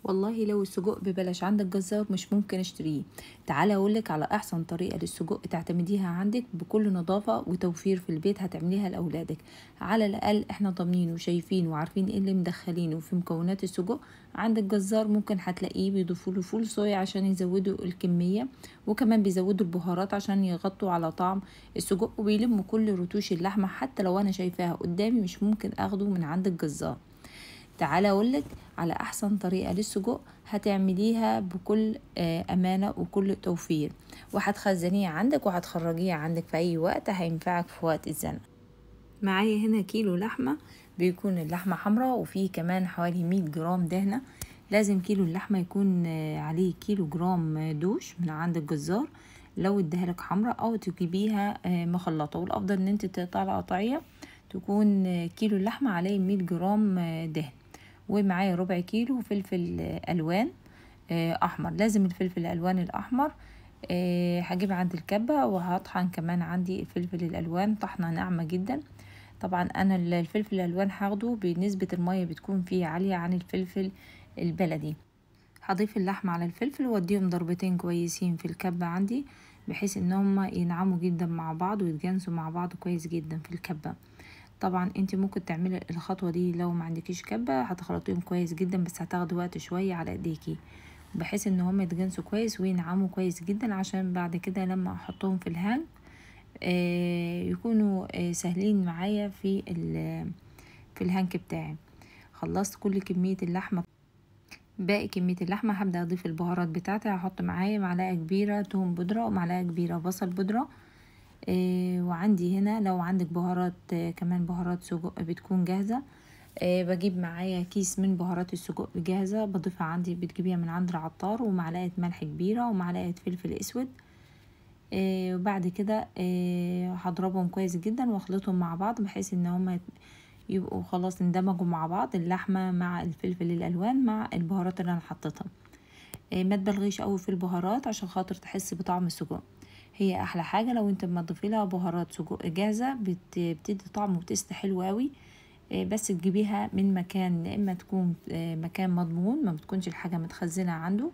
والله لو السجق ببلاش عندك جزار مش ممكن اشتريه. تعالى اقولك على احسن طريقة للسجق تعتمديها عندك بكل نظافة وتوفير في البيت هتعمليها لاولادك. على الاقل احنا ضامنين وشايفين وعارفين ايه اللي مدخلينه في مكونات السجق. عندك جزار ممكن هتلاقيه بيضيفوله فول صويا عشان يزودوا الكمية، وكمان بيزودوا البهارات عشان يغطوا على طعم السجق وبيلموا كل رتوش اللحمة. حتى لو انا شايفاها قدامي مش ممكن اخده من عند الجزار. تعالى اقولك على احسن طريقة للسجق هتعمليها بكل امانة وكل توفير، وهتخزنيه عندك وهتخرجيه عندك في اي وقت هينفعك في وقت الزنقة. معايا هنا كيلو لحمة، بيكون اللحمة حمراء وفيه كمان حوالي 100 جرام دهنة. لازم كيلو اللحمة يكون عليه كيلو جرام دوش من عند الجزار لو اديهالك حمراء، او تجيبيها مخلطة، والافضل ان انت تقطع القطعية تكون كيلو اللحمة عليه 100 جرام دهن. ومعايا ربع كيلو فلفل الوان احمر، لازم الفلفل الالوان الاحمر. هجيب عند الكبة وهطحن كمان عندي الفلفل الالوان طحنة ناعمة جدا. طبعا انا الفلفل الالوان هاخده بنسبة المية بتكون فيه عالية عن الفلفل البلدي. هضيف اللحمة على الفلفل واديهم ضربتين كويسين في الكبة عندي، بحيث ان هما ينعموا جدا مع بعض ويتجانسوا مع بعض كويس جدا في الكبة. طبعا انت ممكن تعملي الخطوة دي لو ما عندكيش كبة هتخلطيهم كويس جدا، بس هتاخد وقت شوية على ايديكي بحيث ان هم يتجانسوا كويس وينعموا كويس جدا، عشان بعد كده لما احطهم في الهان يكونوا سهلين معايا في الهانك بتاعي. خلصت كل كمية اللحمة، باقي كمية اللحمة هبدأ اضيف البهارات بتاعتي. هحط معايا معلقة كبيرة توم بودرة ومعلقة كبيرة بصل بودرة. وعندي هنا لو عندك بهارات كمان بهارات سجق بتكون جاهزة. بجيب معايا كيس من بهارات السجق جاهزة بضيفها عندي، بتجيبيها من عند العطار، ومعلقة ملح كبيرة ومعلقة فلفل اسود. وبعد كده هضربهم كويس جدا واخلطهم مع بعض بحيث ان هما يبقوا خلاص اندمجوا مع بعض، اللحمة مع الفلفل الالوان مع البهارات اللي انا حطيتها. ما تبلغيش قوي في البهارات عشان خاطر تحس بطعم السجق. هي احلى حاجه لو انت ما تضيفي لها بهارات سجق جاهزه بتدي طعم وتست حلو قوي. بس تجيبيها من مكان، يا اما تكون مكان مضمون ما بتكونش الحاجه متخزنه عنده،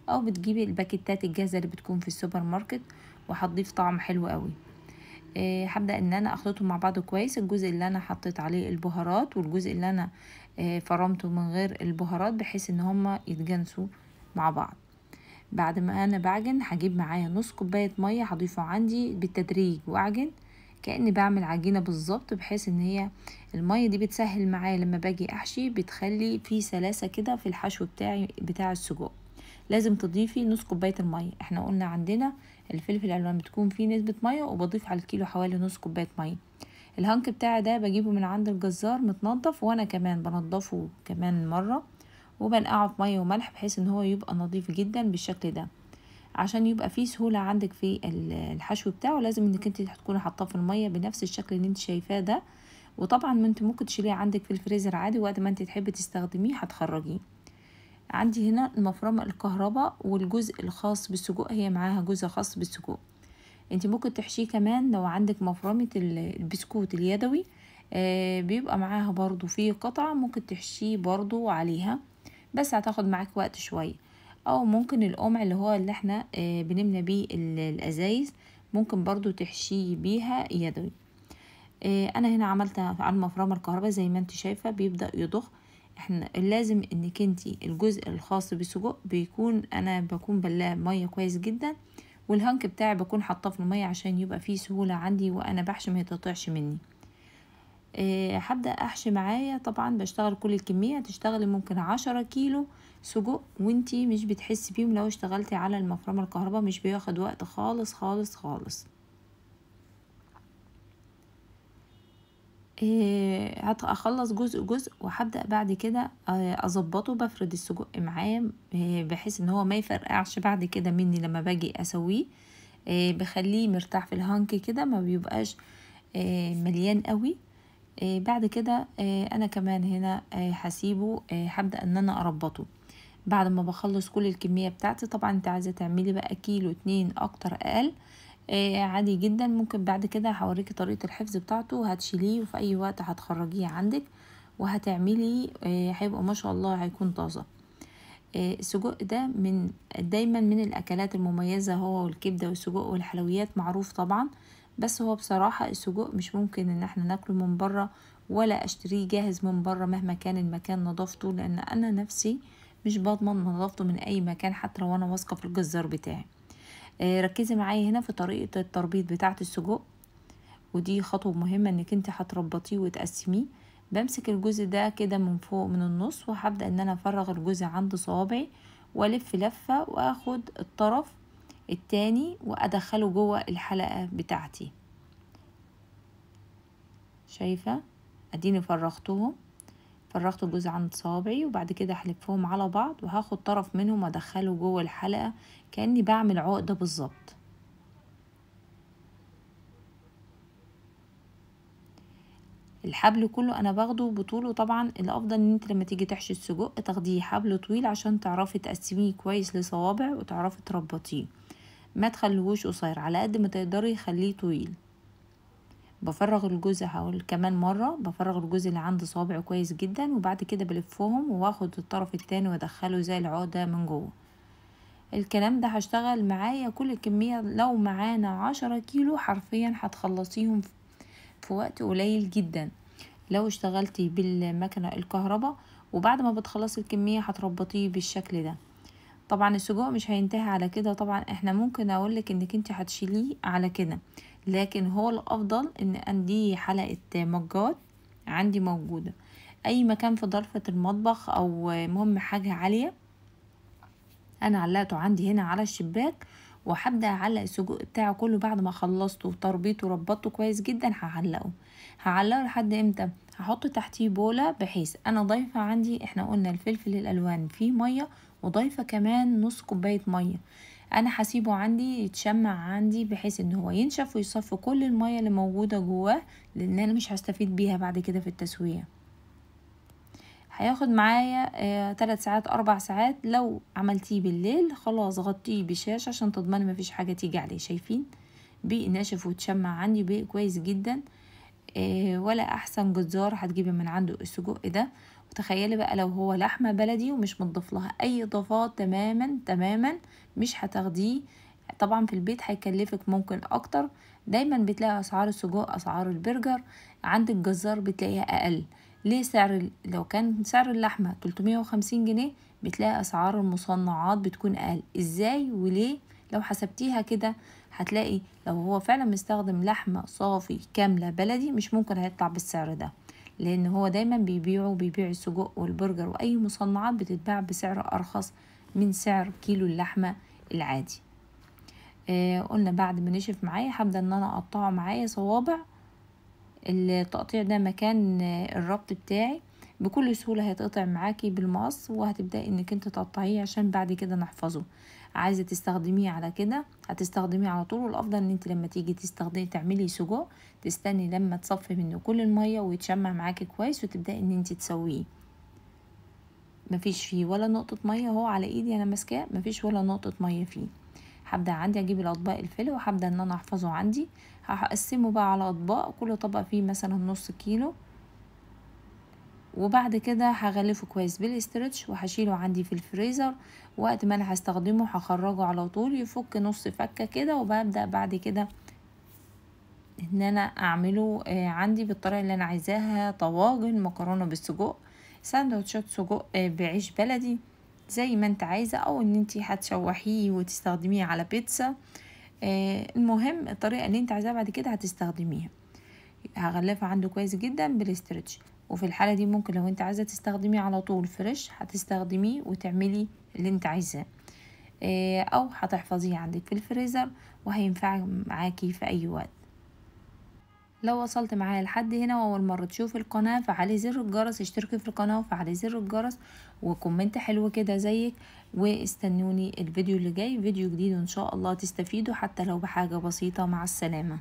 او بتجيبي الباكيتات الجاهزه اللي بتكون في السوبر ماركت وهتضيف طعم حلو قوي. هبدأ ان انا اخلطهم مع بعض كويس، الجزء اللي انا حطيت عليه البهارات والجزء اللي انا فرمته من غير البهارات بحيث ان هما يتجانسوا مع بعض. بعد ما انا بعجن هجيب معايا نص كوباية مية هضيفه عندي بالتدريج واعجن كأني بعمل عجينة بالظبط، بحيث ان هي المية دي بتسهل معايا لما باجي احشي، بتخلي في سلاسة كده في الحشو بتاعي بتاع السجق. لازم تضيفي نص كوباية المية، احنا قلنا عندنا الفلفل الالوان بتكون فيه نسبة مية، وبضيف على الكيلو حوالي نص كوباية مية. الهانك بتاعي ده بجيبه من عند الجزار متنضف، وانا كمان بنضفه كمان مرة وبنقعه في ميه وملح بحيث ان هو يبقى نظيف جدا بالشكل ده. عشان يبقى فيه سهولة عندك في الحشو بتاعه لازم انك انت تكوني حاطاه في المية بنفس الشكل اللي انت شايفاه ده. وطبعا ما انت ممكن تشيليه عندك في الفريزر عادي، وقت ما انت تحبي تستخدميه هتخرجيه. عندي هنا المفرمة الكهرباء والجزء الخاص بالسجق، هي معاها جزء خاص بالسجق. انت ممكن تحشيه كمان لو عندك مفرمة البسكوت اليدوي، بيبقى معاها برضو فيه قطعة ممكن تحشيه برضو عليها، بس هتاخد معاك وقت شوية. او ممكن القمع اللي هو اللي احنا بنملى بيه الازايز ممكن برضو تحشيه بيها يدوي. انا هنا عملت على المفرمة الكهرباء زي ما انت شايفة بيبدأ يضخ. احنا لازم انك انتي الجزء الخاص بالسجق بيكون انا بكون بلاه مية كويس جدا، والهانك بتاعي بكون حاطاه في المية عشان يبقى فيه سهولة عندي وانا بحشي ما يتقطعش مني. هبدأ احشي معايا. طبعا بشتغل كل الكمية، تشتغلي ممكن 10 كيلو سجق وانتي مش بتحسي بيهم لو اشتغلتي على المفرمة الكهرباء، مش بياخد وقت خالص خالص خالص. هخلص جزء جزء وهبدأ بعد كده اظبطه، بفرد السجق معاه بحيث ان هو ما يفرقعش بعد كده مني لما باجي اسويه. بخليه مرتاح في الهانك كده ما بيبقاش مليان قوي. بعد كده انا كمان هنا هسيبه، هبدأ ان انا اربطه بعد ما بخلص كل الكمية بتاعتي. طبعا انت عايزة تعملي بقى كيلو 2 اكتر اقل عادي جدا. ممكن بعد كده هوريكي طريقة الحفظ بتاعته، هتشيليه وفي اي وقت هتخرجيه عندك وهتعملي هيبقى ما شاء الله هيكون طازة. السجق ده دايما من الاكلات المميزة، هو والكبدة والسجق والحلويات معروف طبعا. بس هو بصراحة السجق مش ممكن ان احنا ناكله من بره ولا اشتريه جاهز من بره مهما كان المكان نظافته، لان انا نفسي مش بضمن نظافته من اي مكان حتى لو انا واثقة في الجزار بتاعي. ركزي معايا هنا في طريقة التربيط بتاعة السجق، ودي خطوة مهمة انك انت هتربطيه وتقسميه. بمسك الجزء ده كده من فوق من النص، وهبدأ ان انا افرغ الجزء عند صوابعي والف لفة، واخد الطرف التاني وادخله جوه الحلقة بتاعتي. شايفة؟ اديني فرغت الجزء عند صوابعي، وبعد كده هلفهم على بعض وهاخد طرف منهم وادخله جوه الحلقة كأني بعمل عقدة بالظبط. الحبل كله انا باخده بطوله. طبعا الافضل ان انت لما تيجي تحشي السجق تاخديه حبل طويل عشان تعرفي تقسميه كويس لصوابع وتعرفي تربطيه، ما تخليهوش قصير، على قد ما تقدري خليه طويل. بفرغ الجزء، هقول كمان مرة، بفرغ الجزء اللي عند صوابعي كويس جدا، وبعد كده بلفهم واخد الطرف التاني وادخله زي العقدة من جوه. الكلام ده هشتغل معايا كل كمية، لو معانا 10 كيلو حرفيا هتخلصيهم في وقت قليل جدا لو اشتغلتي بالمكنة الكهرباء. وبعد ما بتخلصي الكمية هتربطيه بالشكل ده. طبعا السجق مش هينتهي على كده، طبعا احنا ممكن اقولك انك انت هتشيليه على كده، لكن هو الافضل ان عندي حلقة مجات عندي موجودة اي مكان في ضرفة المطبخ، او مهم حاجة عالية. انا علقته عندي هنا على الشباك، وهبدا اعلق السجق بتاعه كله بعد ما خلصته تربيته وربطته كويس جدا. هعلقه لحد امتى؟ هحط تحتيه بوله، بحيث انا ضايفه عندي، احنا قلنا الفلفل الالوان فيه ميه، وضايفه كمان نص كوبايه ميه. انا هسيبه عندي يتشمع عندي بحيث ان هو ينشف ويصفي كل الميه اللي موجوده جواه، لان انا مش هستفيد بيها بعد كده في التسويه. هياخد معايا 3 ساعات 4 ساعات. لو عملتيه بالليل خلاص غطيه بشاش عشان تضمني مفيش حاجة تيجي عليه. شايفين بقي ناشف وتشمع عندي، بقي كويس جدا. ولا احسن جزار هتجيبي من عنده السجق ده. وتخيلي بقى لو هو لحمة بلدي ومش متضاف لها اي اضافات تماما تماما، مش هتاخديه. طبعا في البيت هيكلفك ممكن اكتر. دايما بتلاقي اسعار السجق اسعار البرجر عند الجزار بتلاقيها اقل. ليه؟ لو كان سعر اللحمة 350 جنيه، بتلاقي اسعار المصنعات بتكون اقل. ازاي وليه؟ لو حسبتيها كده هتلاقي لو هو فعلا مستخدم لحمة صافي كاملة بلدي مش ممكن هيطلع بالسعر ده، لان هو دايما بيبيع السجق والبرجر واي مصنعات بتتباع بسعر ارخص من سعر كيلو اللحمة العادي. قلنا بعد ما نشف معايا هبدأ ان انا اقطعه معايا صوابع. التقطيع ده مكان الربط بتاعي بكل سهولة هيتقطع معاكي بالمقص، وهتبدأي انك انت تقطعيه عشان بعد كده نحفظه. عايزة تستخدميه على كده هتستخدميه على طول. والافضل ان انت لما تيجي تعملي سجق تستني لما تصفي منه كل المية ويتشمع معاكي كويس، وتبدأي ان انت تسويه. مفيش فيه ولا نقطة مية، هو على ايدي انا ماسكاه مفيش ولا نقطة مية فيه. هبدأ عندي اجيب الاطباق الفل وهبدأ ان انا احفظه عندي. هقسمه بقى على اطباق، كل طبق فيه مثلا نص كيلو، وبعد كده هغلفه كويس بالاسترتش وهشيله عندي في الفريزر. وقت ما انا هستخدمه هخرجه على طول يفك نص فكة كده، وببدأ بعد كده ان انا اعمله عندي بالطريقة اللي انا عايزاها. طواجن مكرونة بالسجق، ساندوتشات سجق بعيش بلدي، زي ما انت عايزة، او ان انت هتشوحيه وتستخدميه على بيتزا. المهم الطريقة اللي انت عايزاها بعد كده هتستخدميها. هغلفها عنده كويس جدا بالاسترتش. وفي الحالة دي ممكن لو انت عايزة تستخدميه على طول فريش هتستخدميه وتعملي اللي انت عايزاه، او هتحفظيه عندك في الفريزر وهينفع معاكي في اي وقت. لو وصلت معايا لحد هنا واول مرة تشوف القناة فعلي زر الجرس، اشتركي في القناة وفعلي زر الجرس وكومنت حلو كده زيك. واستنوني الفيديو اللي جاي، فيديو جديد وان شاء الله تستفيدوا حتى لو بحاجة بسيطة. مع السلامة.